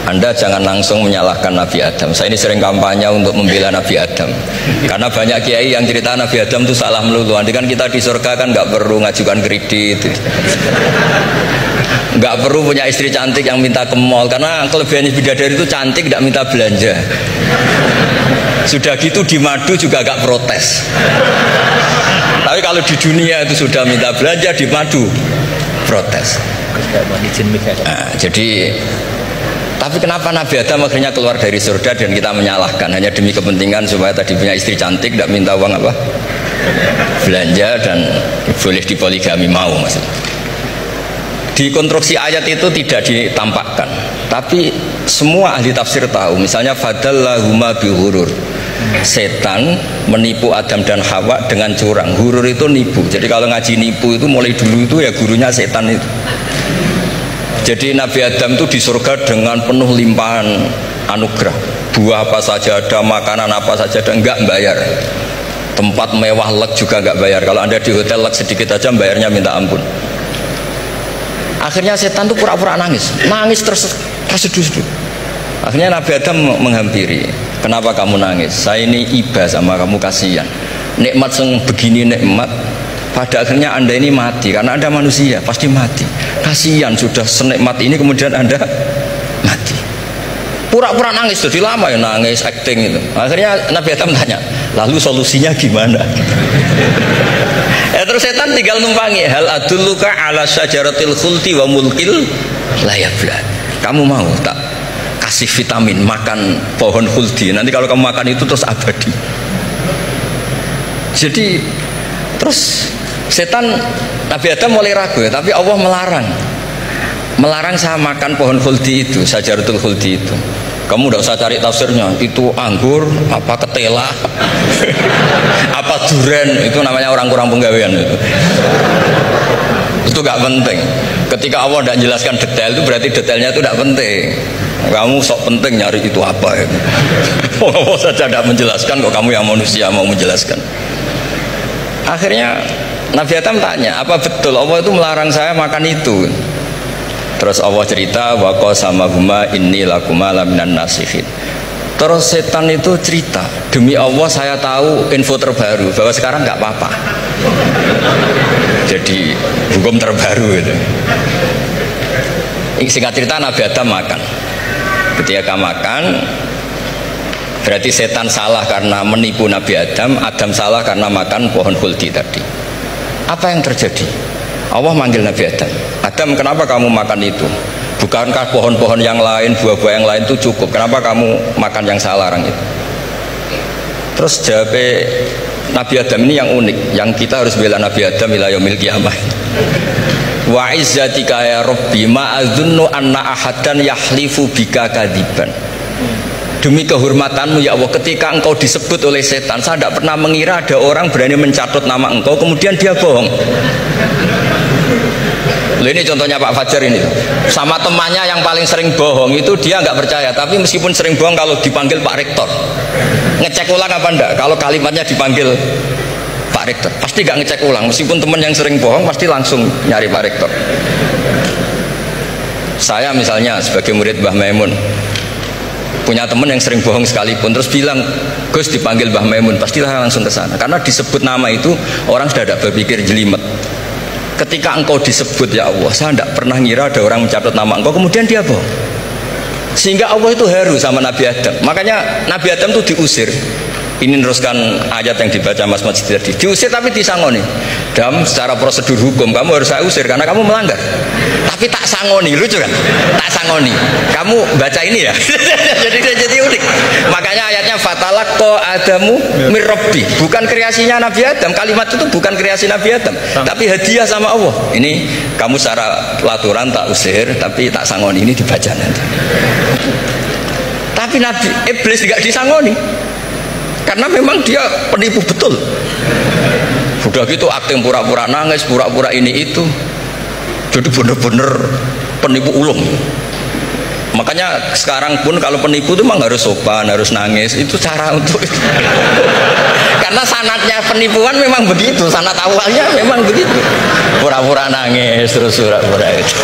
Anda jangan langsung menyalahkan Nabi Adam. Saya ini sering kampanye untuk membela Nabi Adam. Karena banyak kiai yang cerita Nabi Adam itu salah melulu. Nanti kan kita di surga kan nggak perlu ngajukan kredit, nggak perlu punya istri cantik yang minta ke mall. Karena kelebihannya bidadari itu cantik, tidak minta belanja. Sudah gitu di madu juga gak protes. Tapi kalau di dunia itu sudah minta belanja, di madu protes. Nah, jadi tapi kenapa Nabi Adam akhirnya keluar dari surga dan kita menyalahkan hanya demi kepentingan supaya tadi punya istri cantik, tidak minta uang apa belanja dan boleh dipoligami mau maksudnya. Di konstruksi ayat itu tidak ditampakkan, tapi semua ahli tafsir tahu. Misalnya fadallahuma bihurur, setan menipu Adam dan Hawa dengan curang. Hurur itu nipu. Jadi kalau ngaji nipu itu mulai dulu itu ya gurunya setan itu. Jadi Nabi Adam itu di surga dengan penuh limpahan anugerah. Buah apa saja ada, makanan apa saja ada, enggak bayar. Tempat mewah lek juga enggak bayar. Kalau Anda di hotel lek sedikit aja bayarnya minta ampun. Akhirnya setan itu pura-pura nangis terseduh-seduh. Akhirnya Nabi Adam menghampiri, kenapa kamu nangis? Saya ini iba sama kamu, kasihan. Nikmat yang begini nikmat, pada akhirnya Anda ini mati karena Anda manusia pasti mati. Kasihan sudah senikmat ini kemudian Anda mati. Pura-pura nangis, jadi lama ya nangis, acting itu. Akhirnya Nabi Adam tanya, lalu solusinya gimana? Terus setan tinggal numpangi, hal adulluka ala syajaratil khuldi wa mulkil la yabla. Kamu mau tak kasih vitamin makan pohon khuldi? Nanti kalau kamu makan itu terus abadi. Jadi terus setan, Nabi Adam mulai ragu ya, tapi Allah melarang saya makan pohon khuldi itu, syajaratul khuldi itu. Kamu tidak usah cari tafsirnya, itu anggur, apa ketela, apa duren, itu namanya orang kurang penggawean itu. Itu gak penting. Ketika Allah tidak jelaskan detail itu berarti detailnya itu tidak penting. Kamu sok penting nyari itu apa itu. Allah saja tidak menjelaskan, kok kamu yang manusia mau menjelaskan. Akhirnya Nabi Adam tanya, apa betul Allah itu melarang saya makan itu? Terus Allah cerita, wa qasamahuma inni lakuma laminan nasihin. Terus setan itu cerita, demi Allah saya tahu info terbaru bahwa sekarang nggak apa-apa. Jadi hukum terbaru itu. Singkat cerita Nabi Adam makan. Ketika makan, berarti setan salah karena menipu Nabi Adam, Adam salah karena makan pohon khuldi tadi. Apa yang terjadi? Allah manggil Nabi Adam, Adam kenapa kamu makan itu? Bukankah pohon-pohon yang lain, buah-buah yang lain itu cukup? Kenapa kamu makan yang saya larang itu? Terus jawab Nabi Adam ini yang unik, yang kita harus bela Nabi Adam ila yaumil qiyamah. Wa izzatika ya Rabbi ma adzunnu anna ahadan yahlifu bika kadziban. Demi kehormatanmu ya Allah, ketika engkau disebut oleh setan, saya tidak pernah mengira ada orang berani mencatut nama engkau kemudian dia bohong. Ini contohnya Pak Fajar ini, sama temannya yang paling sering bohong itu dia nggak percaya, tapi meskipun sering bohong kalau dipanggil Pak Rektor ngecek ulang apa enggak, kalau kalimatnya dipanggil Pak Rektor pasti nggak ngecek ulang, meskipun teman yang sering bohong pasti langsung nyari Pak Rektor. Saya misalnya sebagai murid Mbah Maimun punya teman yang sering bohong sekalipun terus bilang Gus dipanggil Mbah Maimun, pastilah langsung ke sana karena disebut nama itu orang sudah tidak berpikir jelimet. Ketika engkau disebut ya Allah, saya tidak pernah ngira ada orang mencatat nama engkau kemudian dia bohong. Sehingga Allah itu haru sama Nabi Adam. Makanya Nabi Adam itu diusir. Ini meneruskan ayat yang dibaca Mas Masjid tadi. Diusir tapi disangoni. Dalam secara prosedur hukum kamu harus saya usir karena kamu melanggar. Tapi tak sangoni, lucu kan? Tak sangoni. Kamu baca ini ya. jadi unik. Makanya ayatnya fatalaqqa Adamu mir Rabbi. Bukan kreasinya Nabi Adam. Kalimat itu bukan kreasi Nabi Adam, tapi hadiah sama Allah. Ini kamu secara laturan tak usir, tapi tak sangoni, ini dibaca nanti. Tapi Nabi Iblis tidak disangoni. Karena memang dia penipu betul. Udah gitu akting pura-pura nangis, pura-pura ini itu. Jadi bener-bener penipu ulung. Makanya sekarang pun kalau penipu itu memang harus sopan, harus nangis. Itu cara untuk karena sanatnya penipuan memang begitu, sanat awalnya memang begitu. Pura-pura nangis terus pura-pura itu.